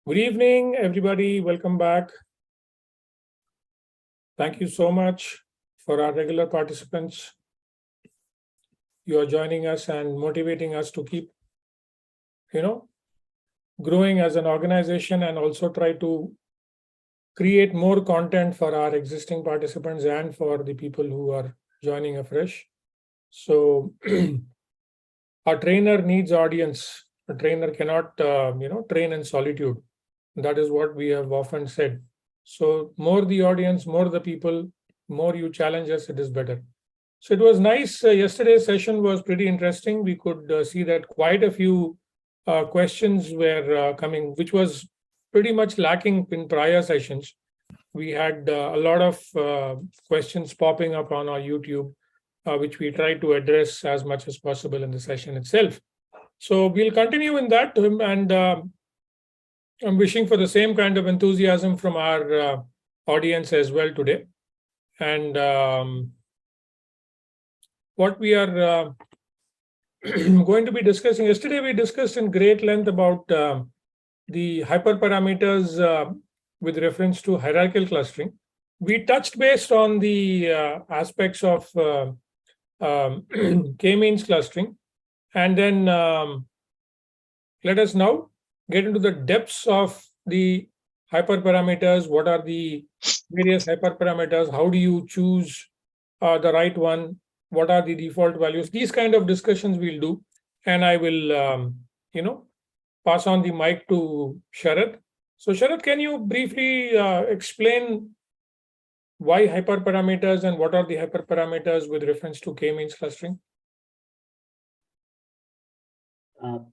Good evening, everybody. Welcome back. Thank you so much for our regular participants. You are joining us and motivating us to keep, growing as an organization and also try to create more content for our existing participants and for the people who are joining afresh. So our trainer needs audience. A trainer cannot, train in solitude. That is what we have often said. So more the audience, more the people, more you challenge us, it is better. So it was nice. Yesterday's session was pretty interesting. We could see that quite a few questions were coming, which was pretty much lacking in prior sessions. We had a lot of questions popping up on our YouTube, which we tried to address as much as possible in the session itself. So we'll continue in that, and I'm wishing for the same kind of enthusiasm from our audience as well today. And what we are going to be discussing, yesterday we discussed in great length about the hyperparameters with reference to hierarchical clustering. We touched based on the aspects of k-means clustering. And then let us now get into the depths of the hyperparameters. What are the various hyperparameters? How do you choose the right one? What are the default values? These kind of discussions we'll do. And I will, pass on the mic to Sharath. So Sharath, can you briefly explain why hyperparameters and what are the hyperparameters with reference to k-means clustering?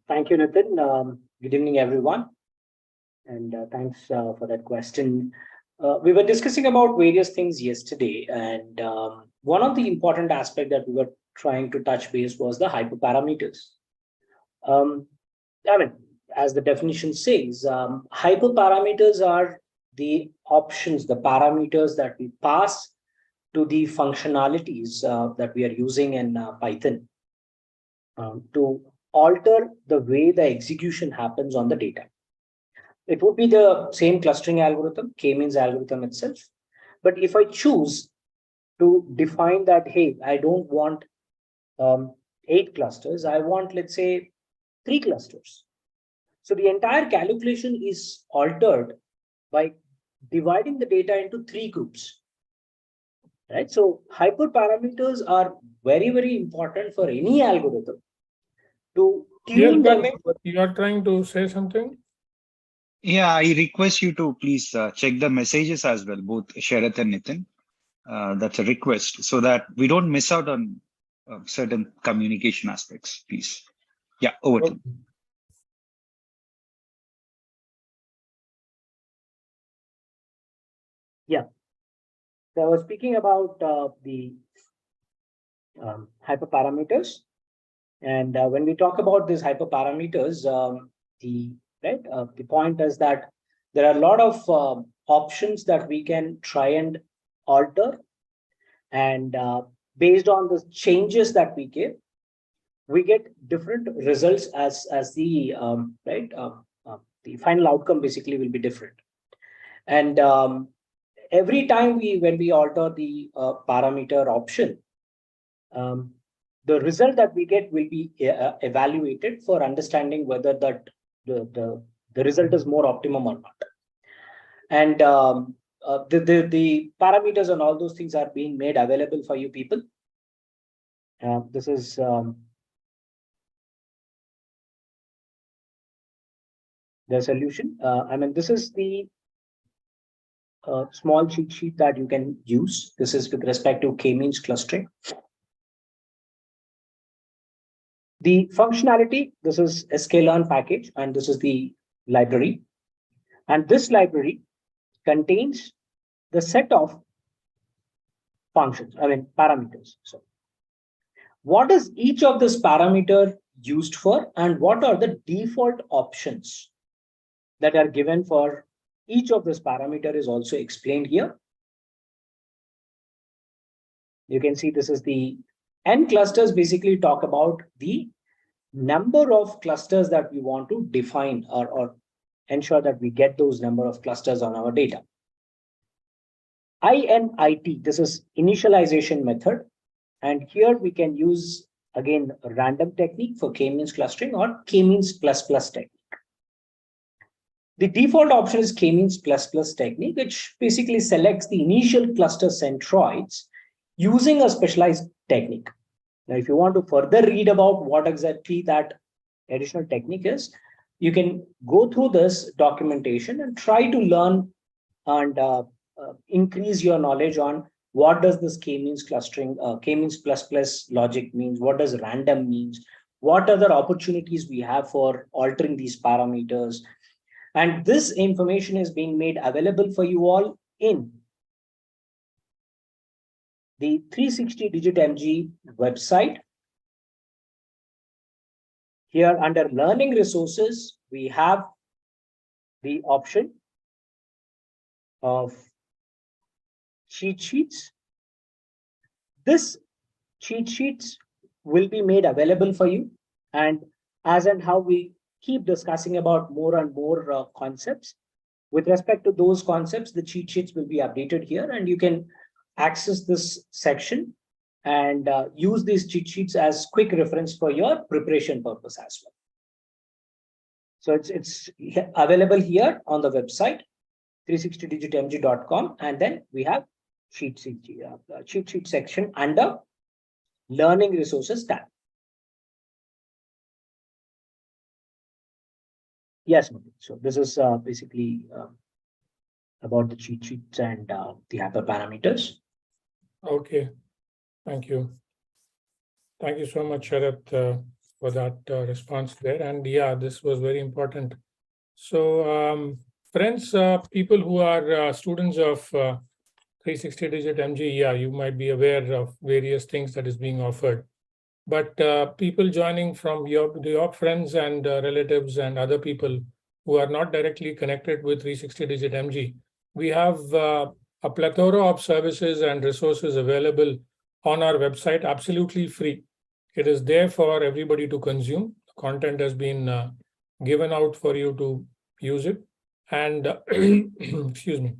Thank you, Nitin. Good evening, everyone. And thanks for that question. We were discussing about various things yesterday, and one of the important aspects that we were trying to touch base was the hyperparameters. As the definition says, hyperparameters are the options, the parameters that we pass to the functionalities that we are using in Python to alter the way the execution happens on the data. It would be the same clustering algorithm, k-means algorithm itself. But if I choose to define that, hey, I don't want 8 clusters, I want, let's say, 3 clusters. So the entire calculation is altered by dividing the data into 3 groups. Right? So hyperparameters are very, very important for any algorithm to tune you are trying to say something? Yeah, I request you to please check the messages as well, both Sharath and Nitin. That's a request so that we don't miss out on certain communication aspects, please. Yeah, over to you. Yeah. So I was speaking about the hyperparameters. And when we talk about these hyperparameters, the point is that there are a lot of options that we can try and alter, and based on the changes that we give, we get different results as the the final outcome basically will be different. And every time when we alter the parameter option, the result that we get will be evaluated for understanding whether that the result is more optimum or not. And the parameters and all those things are being made available for you people. This is the solution. This is the small cheat sheet that you can use. This is with respect to k-means clustering. The functionality, this is a sklearn package, and this is the library. And this library contains the set of functions, parameters. So what is each of this parameter used for, and what are the default options that are given for each of this parameter is also explained here. You can see this is the N clusters basically talk about the number of clusters that we want to define or ensure that we get those number of clusters on our data. INIT, this is initialization method. And here we can use, again, a random technique for k-means clustering or k-means plus plus technique. The default option is k-means plus plus technique, which basically selects the initial cluster centroids using a specialized technique. Now, if you want to further read about what exactly that additional technique is, you can go through this documentation and try to learn and increase your knowledge on what does this k-means clustering, k-means plus plus logic means, what does random means, what other opportunities we have for altering these parameters. And this information is being made available for you all in the 360-digit-mg website. Here under learning resources, we have the option of cheat sheets. This cheat sheets will be made available for you. And as and how we keep discussing about more and more concepts, with respect to those concepts, the cheat sheets will be updated here, and you can access this section and use these cheat sheets as quick reference for your preparation purpose as well. So it's available here on the website 360digitmg.com, and then we have cheat sheet section under learning resources tab. Yes, so this is basically about the cheat sheets and the hyperparameters. Okay, thank you. Thank you so much, Sharath, for that response there. And yeah, this was very important. So friends, people who are students of 360-digit-mg, yeah, you might be aware of various things that is being offered. But people joining from your friends and relatives and other people who are not directly connected with 360-digit-mg, we have a plethora of services and resources available on our website, absolutely free. It is there for everybody to consume. The content has been given out for you to use it. And excuse me.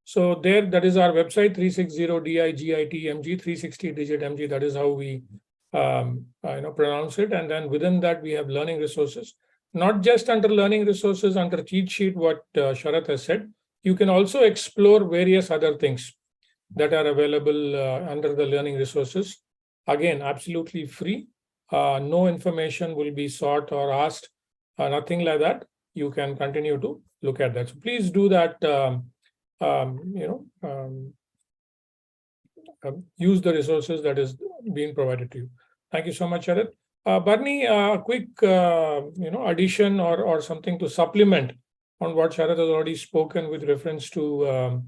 So there, that is our website, 360digitmg, 360-digit-mg. That is how we pronounce it. And then within that, we have learning resources. Not just under learning resources, under cheat sheet, what Sharath has said, you can also explore various other things that are available under the learning resources. Again, absolutely free. No information will be sought or asked, nothing like that. You can continue to look at that. So please do that. Use the resources that is being provided to you. Thank you so much, Sharath. Barney, a quick addition or something to supplement on what Sharath has already spoken with reference to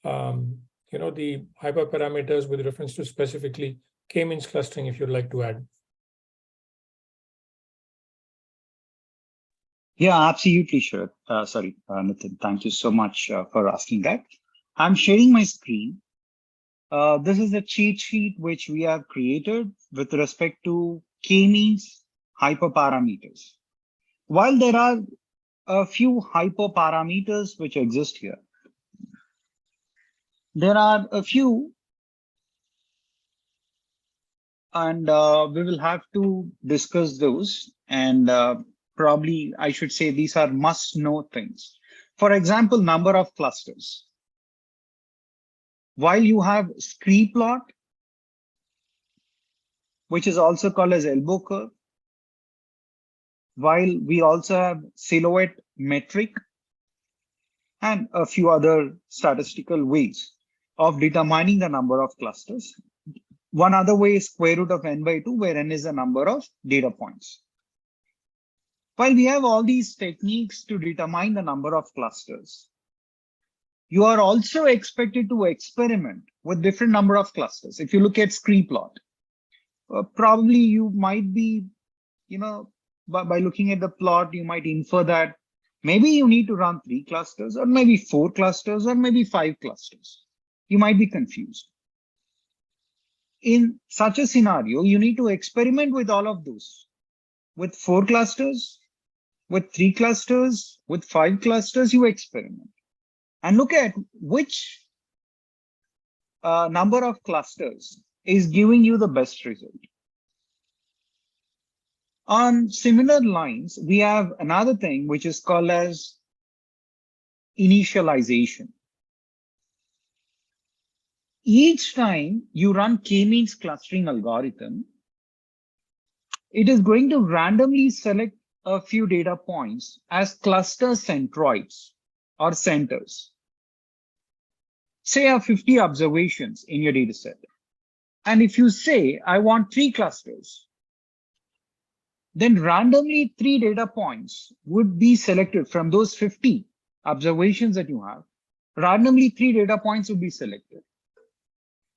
the hyperparameters, with reference to specifically k-means clustering, if you'd like to add. Yeah, absolutely sure. Nitin, thank you so much for asking that. I'm sharing my screen. This is a cheat sheet which we have created with respect to k-means hyperparameters. While there are a few hyperparameters which exist here, there are a few, and we will have to discuss those. And probably I should say these are must-know things. For example, number of clusters. While you have scree plot, which is also called as elbow curve, while we also have silhouette metric and a few other statistical ways of determining the number of clusters. One other way is square root of n/2, where n is the number of data points. While we have all these techniques to determine the number of clusters, you are also expected to experiment with different number of clusters. If you look at scree plot, probably you might be, by looking at the plot, you might infer that maybe you need to run 3 clusters, or maybe 4 clusters, or maybe 5 clusters. You might be confused. In such a scenario, you need to experiment with all of those, with 4 clusters, with 3 clusters, with 5 clusters, you experiment and look at which number of clusters is giving you the best result. On similar lines, we have another thing which is called as initialization. Each time you run k-means clustering algorithm, it is going to randomly select a few data points as cluster centroids or centers. Say you have 50 observations in your data set. And if you say, I want 3 clusters, then randomly 3 data points would be selected from those 50 observations that you have. Randomly 3 data points would be selected.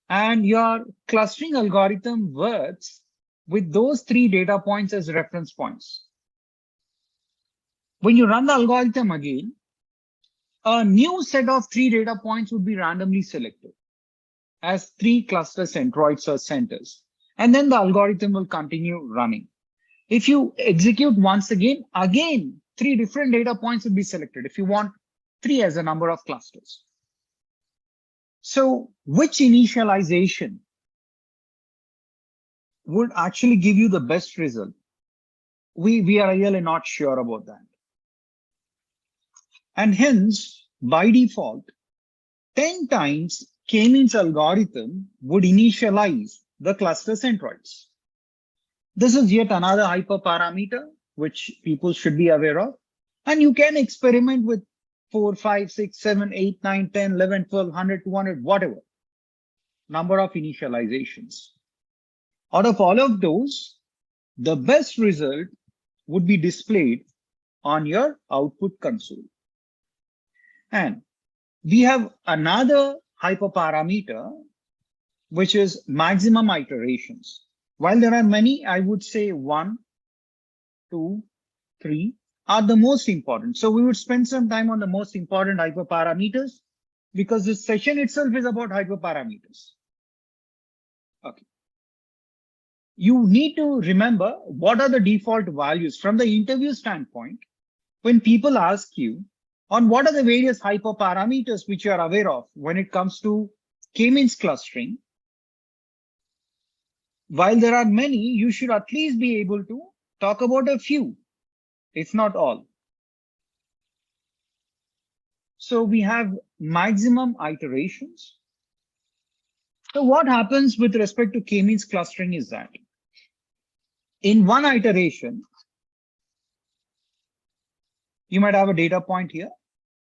And your clustering algorithm works with those 3 data points as reference points. When you run the algorithm again, a new set of 3 data points would be randomly selected as 3 cluster centroids or centers. And then the algorithm will continue running. If you execute once again, 3 different data points will be selected if you want 3 as a number of clusters. So which initialization would actually give you the best result? We are really not sure about that. And hence, by default, 10 times k-means algorithm would initialize the cluster centroids. This is yet another hyperparameter which people should be aware of. And you can experiment with 4, 5, 6, 7, 8, 9, 10, 11, 12, 100, 200, whatever number of initializations. Out of all of those, the best result would be displayed on your output console. And we have another hyperparameter, which is maximum iterations. While there are many, I would say 1, 2, 3 are the most important. So we would spend some time on the most important hyperparameters because this session itself is about hyperparameters. Okay. You need to remember what are the default values from the interview standpoint. When people ask you on what are the various hyperparameters which you are aware of when it comes to k-means clustering, while there are many, you should at least be able to talk about a few, if not all. So we have maximum iterations. So what happens with respect to k-means clustering is that in one iteration, you might have a data point here,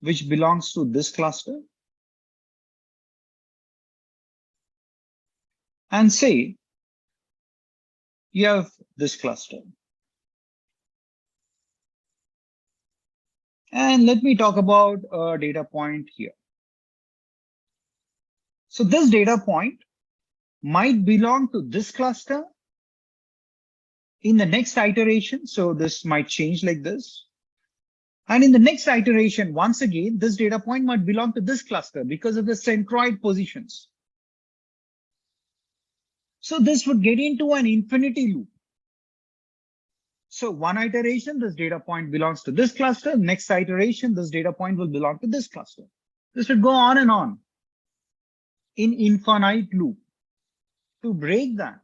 which belongs to this cluster. And say, you have this cluster. And let me talk about a data point here. So this data point might belong to this cluster in the next iteration. So this might change like this. And in the next iteration, once again, this data point might belong to this cluster because of the centroid positions. So this would get into an infinity loop. So one iteration, this data point belongs to this cluster. Next iteration, this data point will belong to this cluster. This would go on and on in infinite loop. To break that,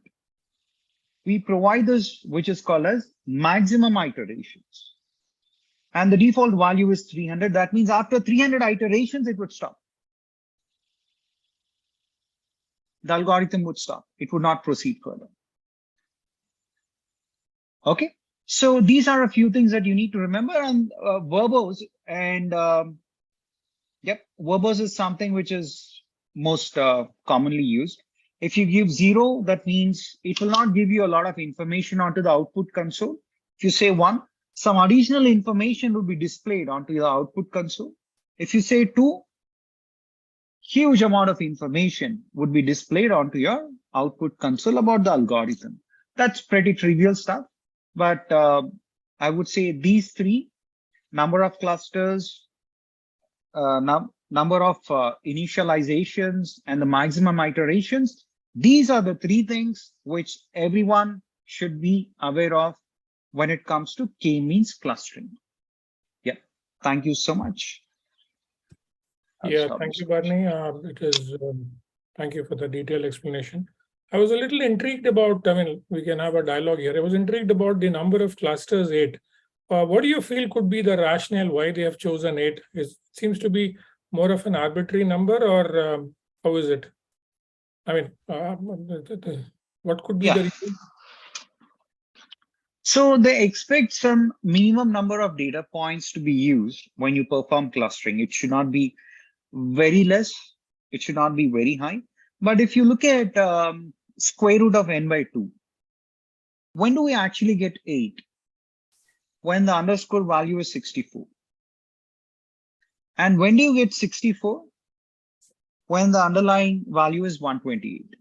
we provide this, which is called as maximum iterations. And the default value is 300. That means after 300 iterations, it would stop. The algorithm would stop. It would not proceed further. Okay. So these are a few things that you need to remember. And verbose and verbose is something which is most commonly used. If you give 0, that means it will not give you a lot of information onto the output console. If you say 1, some additional information will be displayed onto your output console. If you say 2, huge amount of information would be displayed onto your output console about the algorithm. That's pretty trivial stuff. But I would say these 3, number of clusters, number of initializations, and the maximum iterations, these are the 3 things which everyone should be aware of when it comes to k-means clustering. Thank you so much. Yeah, thank you, Barney. Thank you for the detailed explanation. I was a little intrigued about, I mean, we can have a dialogue here. I was intrigued about the number of clusters, 8. What do you feel could be the rationale why they have chosen 8? It seems to be more of an arbitrary number, or how is it? I mean, what could be Yeah. the reason? So they expect some minimum number of data points to be used when you perform clustering. It should not be very less. It should not be very high. But if you look at square root of n by 2, when do we actually get 8? When the underscore value is 64. And when do you get 64? When the underlying value is 128.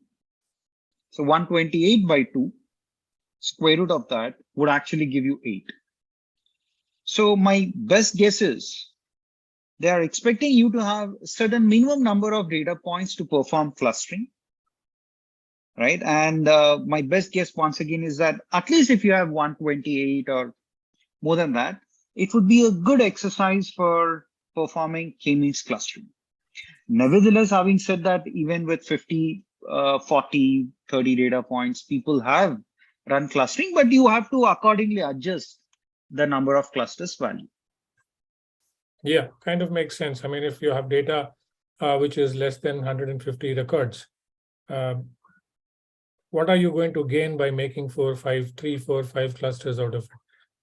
So 128 by 2, square root of that would actually give you 8. So my best guess is they are expecting you to have a certain minimum number of data points to perform clustering, right? And my best guess once again is that at least if you have 128 or more than that, it would be a good exercise for performing k-means clustering. Nevertheless, having said that, even with 50, 40, 30 data points, people have run clustering, but you have to accordingly adjust the number of clusters value. Yeah, kind of makes sense. I mean, if you have data which is less than 150 records, what are you going to gain by making 3, 4, 5 clusters out of it?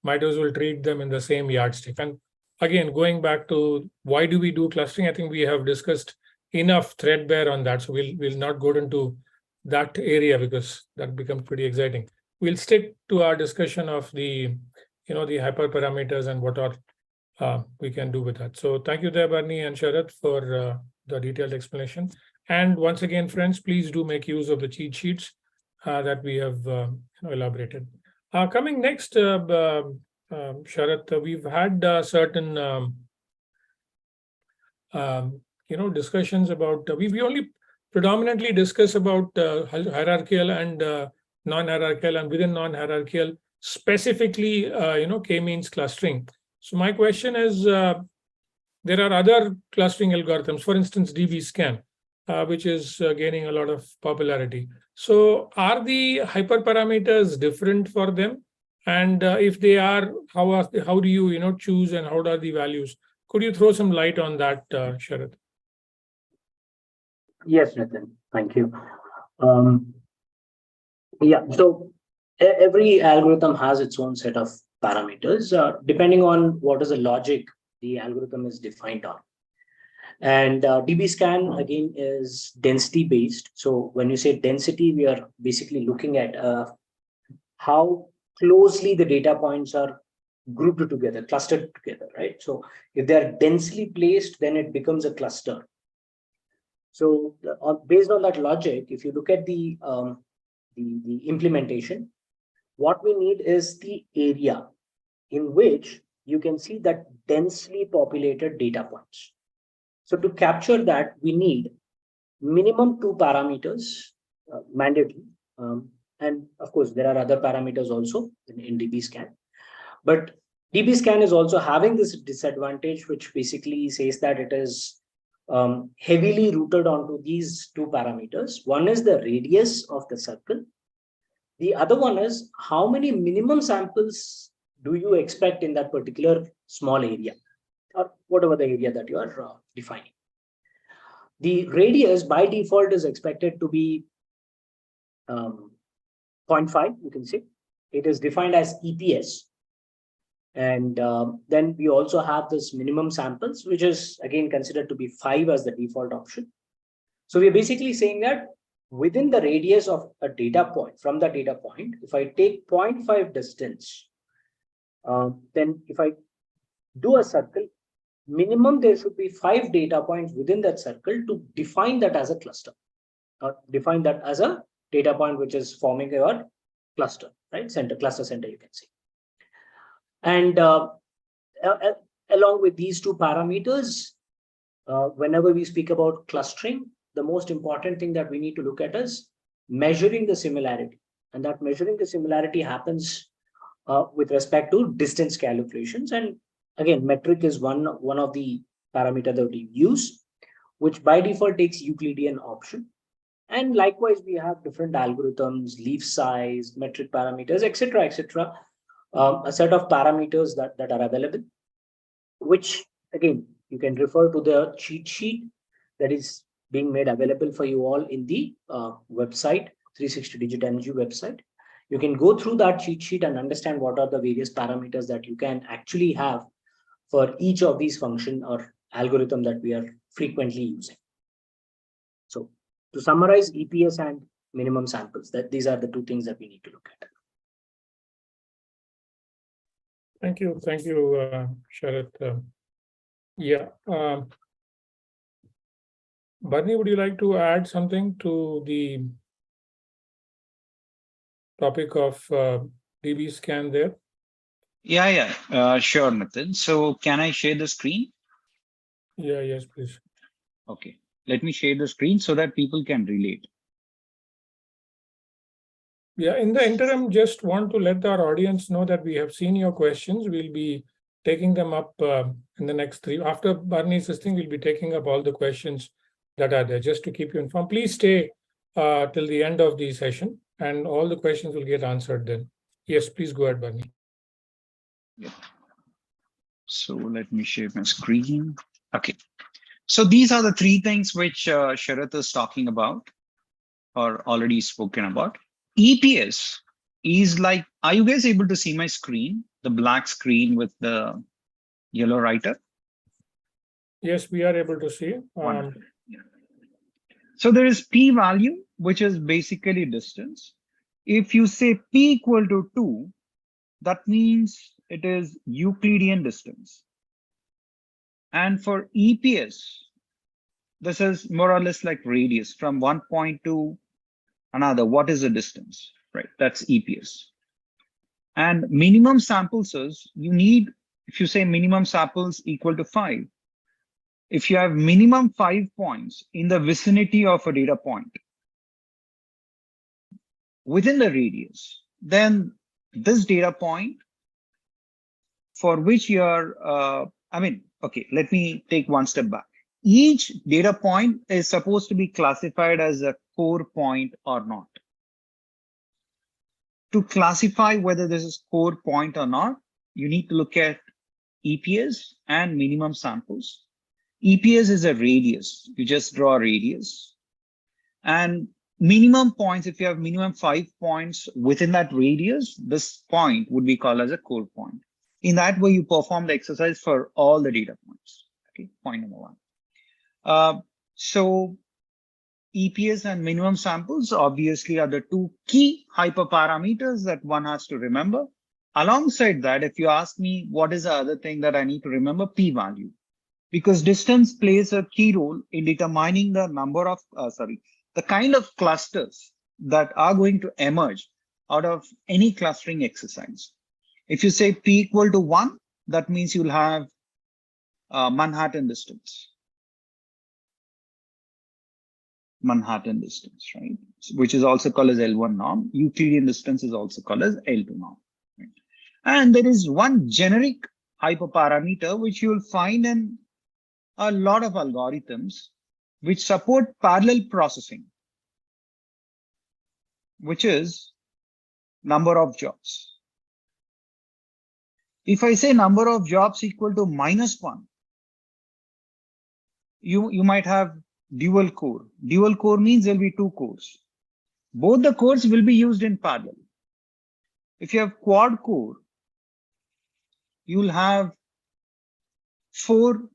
Might as well treat them in the same yardstick. And again, going back to why do we do clustering? I think we have discussed enough threadbare on that. So we'll not go into that area because that becomes pretty exciting. We'll stick to our discussion of the hyperparameters and what are we can do with that. So thank you there, Barney and Sharath, for the detailed explanation. And once again, friends, please do make use of the cheat sheets that we have elaborated. Coming next, Sharath, we've had certain discussions about we only predominantly discuss about hierarchical and non-hierarchical, and within non-hierarchical specifically k-means clustering. So my question is, there are other clustering algorithms, for instance dbScan, which is gaining a lot of popularity. So are the hyperparameters different for them? And if they are, how do you choose, and how are the values? Could you throw some light on that, Sharath? Yes, Nitin. Thank you. Yeah, so every algorithm has its own set of parameters, depending on what is the logic the algorithm is defined on. And dbScan, again, is density based. So when you say density, we are basically looking at how closely the data points are grouped together, clustered together, right? So if they are densely placed, then it becomes a cluster. So based on that logic, if you look at the implementation, what we need is the area in which you can see that densely populated data points. So to capture that, we need minimum 2 parameters, mandatory. And of course, there are other parameters also in dbScan. But dbScan is also having this disadvantage, which basically says that it is heavily rooted onto these 2 parameters. One is the radius of the circle. The other one is how many minimum samples do you expect in that particular small area, or whatever the area that you are defining. The radius by default is expected to be 0.5, you can see. It is defined as EPS. And then we also have this minimum samples, which is again considered to be 5 as the default option. So we're basically saying that within the radius of a data point, from the data point, if I take 0.5 distance, then if I do a circle, minimum there should be 5 data points within that circle to define that as a cluster, or define that as a data point which is forming your cluster, right? Cluster center, you can see. And along with these 2 parameters, whenever we speak about clustering, the most important thing that we need to look at is measuring the similarity. And that measuring the similarity happens with respect to distance calculations. And again, metric is one of the parameter that we use, which by default takes Euclidean option. And likewise, we have different algorithms, leaf size, metric parameters, etc., etc. A set of parameters that are available, which again, you can refer to the cheat sheet that is being made available for you all in the website, 360 Digit Energy website. You can go through that cheat sheet and understand what are the various parameters that you can actually have for each of these function or algorithm that we are frequently using. So to summarize, EPS and minimum samples, that these are the two things that we need to look at. Thank you, Sharath. Yeah, Barney, would you like to add something to the topic of DB scan there? Yeah, sure, Nitin. So can I share the screen? Yeah, yes, please. Okay, let me share the screen so that people can relate. Yeah, in the interim, just want to let our audience know that we have seen your questions. We'll be taking them up in the next three. After Barney's thing, we'll be taking up all the questions that are there, just to keep you informed. Please stay till the end of the session, and all the questions will get answered then. Yes, please go ahead, Barney. Yeah. So let me share my screen. Okay. So these are the three things which Sharath is talking about or already spoken about. EPS is like, are you guys able to see my screen? The black screen with the yellow writer? Yes, we are able to see. Yeah. So there is P value, which is basically distance. If you say P equal to 2, that means it is Euclidean distance. And for EPS, this is more or less like radius from one point to another. What is the distance, right? That's EPS. And minimum samples is you need, if you say minimum samples equal to 5, if you have minimum 5 points in the vicinity of a data point within the radius, then this data point for which you're, okay, let me take one step back. Each data point is supposed to be classified as a core point or not. To classify whether this is core point or not, you need to look at EPS and minimum samples. EPS is a radius. You just draw a radius. And minimum points, if you have minimum 5 points within that radius, this point would be called as a core point. In that way, you perform the exercise for all the data points. Okay, point number 1. So EPS and minimum samples obviously are the two key hyperparameters that one has to remember. Alongside that, if you ask me what is the other thing that I need to remember, P value, because distance plays a key role in determining the number of, the kind of clusters that are going to emerge out of any clustering exercise. If you say P equal to 1, that means you'll have Manhattan distance. Manhattan distance, right? Which is also called as L1 norm. Euclidean distance is also called as L2 norm. Right? And there is one generic hyperparameter which you'll find in a lot of algorithms which support parallel processing, which is number of jobs. If I say number of jobs equal to -1, you might have dual core. Dual core means there'll be 2 cores. Both the cores will be used in parallel. If you have quad core, you'll have 4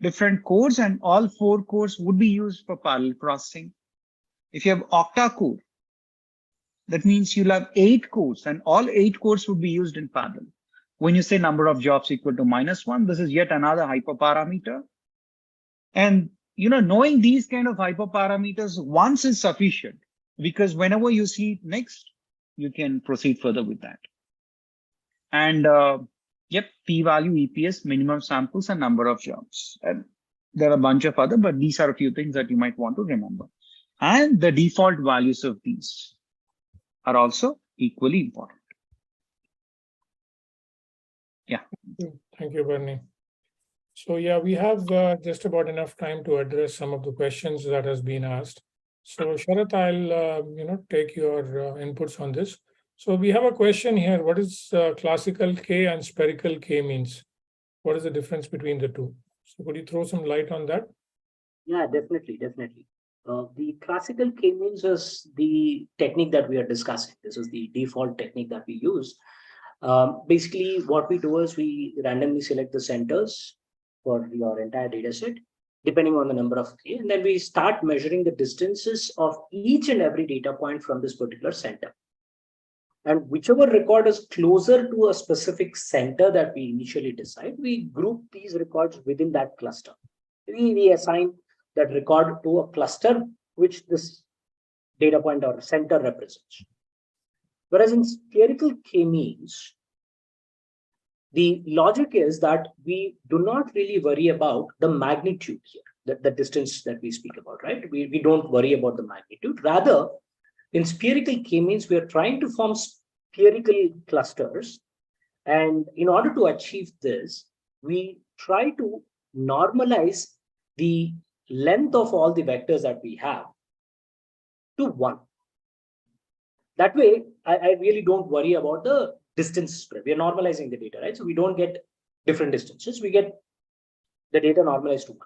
different cores and all 4 cores would be used for parallel processing. If you have octa core, that means you'll have 8 cores and all 8 cores would be used in parallel. When you say number of jobs equal to -1, this is yet another hyperparameter. And knowing these kind of hyperparameters once is sufficient, because whenever you see it next, you can proceed further with that. And P value, EPS, minimum samples, and number of jobs. And there are a bunch of other, but these are a few things that you might want to remember. And the default values of these are also equally important. Yeah. you. Thank you, Bernie. So yeah, we have just about enough time to address some of the questions that has been asked. So Sharath, I'll take your inputs on this. So we have a question here. What is classical K and spherical K means? What is the difference between the two? So could you throw some light on that? Yeah, definitely. The classical K-means is the technique that we are discussing. This is the default technique that we use. Basically, what we do is we randomly select the centers for your entire data set, depending on the number of K, and then we start measuring the distances of each and every data point from this particular center. And whichever record is closer to a specific center that we initially decide, we group these records within that cluster. We assign that record to a cluster which this data point or center represents. Whereas in spherical K-means, the logic is that we do not really worry about the magnitude here, the distance that we speak about, right? We don't worry about the magnitude. Rather, in spherical K-means, we are trying to form spherical clusters. And in order to achieve this, we try to normalize the length of all the vectors that we have to 1. That way, I really don't worry about the distance spread. We are normalizing the data, right? So we don't get different distances. We get the data normalized to 1.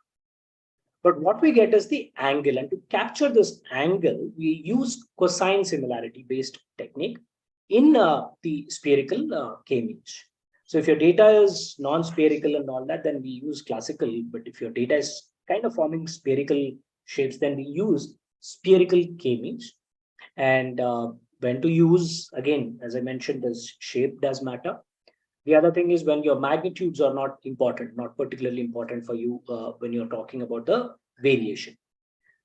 But what we get is the angle. And to capture this angle, we use cosine similarity based technique in the spherical K-means. So if your data is non-spherical and all that, then we use classical. But if your data is kind of forming spherical shapes, then we use spherical K-means. And when to use, again, as I mentioned, this shape does matter. The other thing is when your magnitudes are not important, not particularly important for you when you're talking about the variation.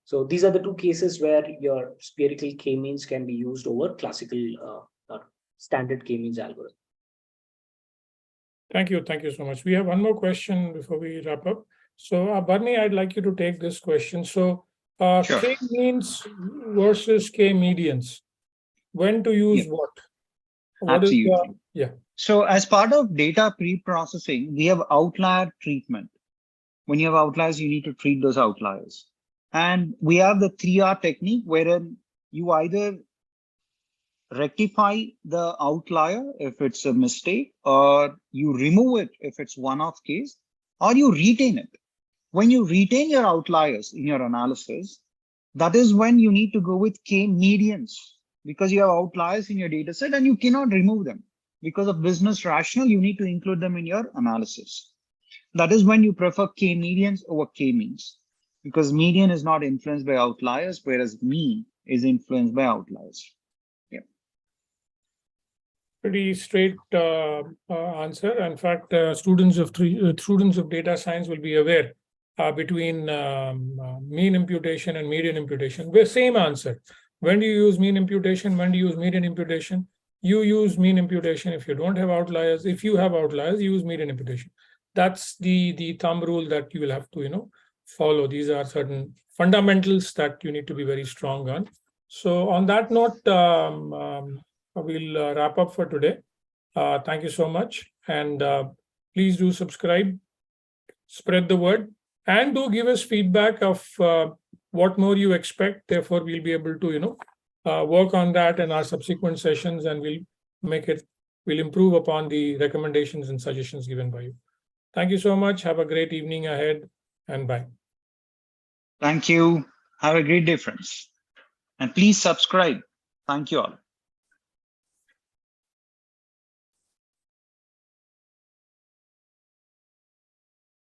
So these are the two cases where your spherical K-means can be used over classical or standard K-means algorithm. Thank you. Thank you so much. We have one more question before we wrap up. So Bernie, I'd like you to take this question. So Sure. K-means versus K-medians. When to use what? Absolutely. Yeah. So as part of data pre-processing, we have outlier treatment. When you have outliers, you need to treat those outliers. And we have the 3R technique wherein you either rectify the outlier if it's a mistake, or you remove it if it's one-off case, or you retain it. When you retain your outliers in your analysis, that is when you need to go with K-medians, because you have outliers in your data set and you cannot remove them. Because of business rationale, you need to include them in your analysis. That is when you prefer K-medians over K-means, because median is not influenced by outliers, whereas mean is influenced by outliers. Yeah. Pretty straight answer. In fact, students of data science will be aware between mean imputation and median imputation. The same answer. When do you use mean imputation? When do you use median imputation? You use mean imputation if you don't have outliers. If you have outliers, you use median imputation. That's the thumb rule that you will have to follow. These are certain fundamentals that you need to be very strong on. So on that note, we'll wrap up for today. Thank you so much, and please do subscribe, spread the word, and do give us feedback of what more you expect. Therefore, we'll be able to work on that in our subsequent sessions, and we'll improve upon the recommendations and suggestions given by you. Thank you so much. Have a great evening ahead, and bye. Thank you. Have a great day, friends. And please subscribe. Thank you all.